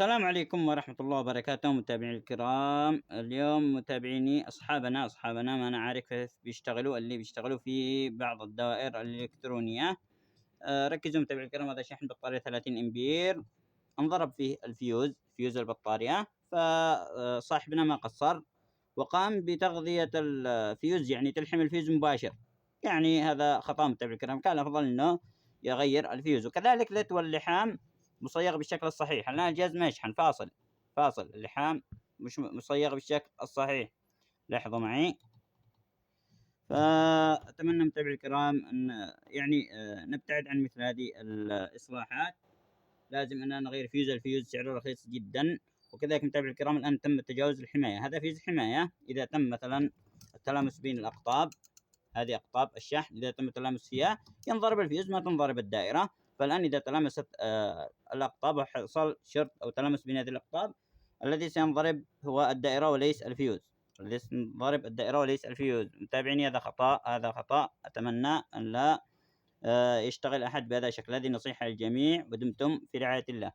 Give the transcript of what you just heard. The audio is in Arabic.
السلام عليكم ورحمة الله وبركاته متابعينا الكرام. اليوم متابعيني أصحابنا ما أنا عارف كيف بيشتغلوا اللي بيشتغلوا في بعض الدوائر الإلكترونية. ركزوا متابعينا الكرام، هذا شحن بطارية 30 أمبير انضرب فيه فيوز البطارية، فصاحبنا ما قصر وقام بتغذية الفيوز، يعني تلحيم الفيوز مباشر. يعني هذا خطأ متابعينا الكرام، كان الأفضل أنه يغير الفيوز، وكذلك ليت واللحام مصيغ بالشكل الصحيح. الآن الجهاز ما يشحن، فاصل اللحام مش مصيغ بالشكل الصحيح. لاحظوا معي. فأتمنى متابعي الكرام أن يعني نبتعد عن مثل هذه الإصلاحات. لازم أننا نغير الفيوز سعره رخيص جدا. وكذلك متابعي الكرام، الآن تم تجاوز الحماية، هذا فيوز حماية. إذا تم مثلا التلامس بين الأقطاب، هذه أقطاب الشحن، إذا تم التلامس فيها ينضرب الفيوز، ما تنضرب الدائرة. فالآن إذا تلامست الأقطاب وحصل شرط أو تلامس بين هذه الأقطاب، الذي سينضرب هو الدائرة وليس الفيوز. الذي سينضرب الدائرة وليس الفيوز. متابعيني، هذا خطأ. أتمنى أن لا يشتغل أحد بهذا الشكل. هذه نصيحة للجميع، ودمتم في رعاية الله.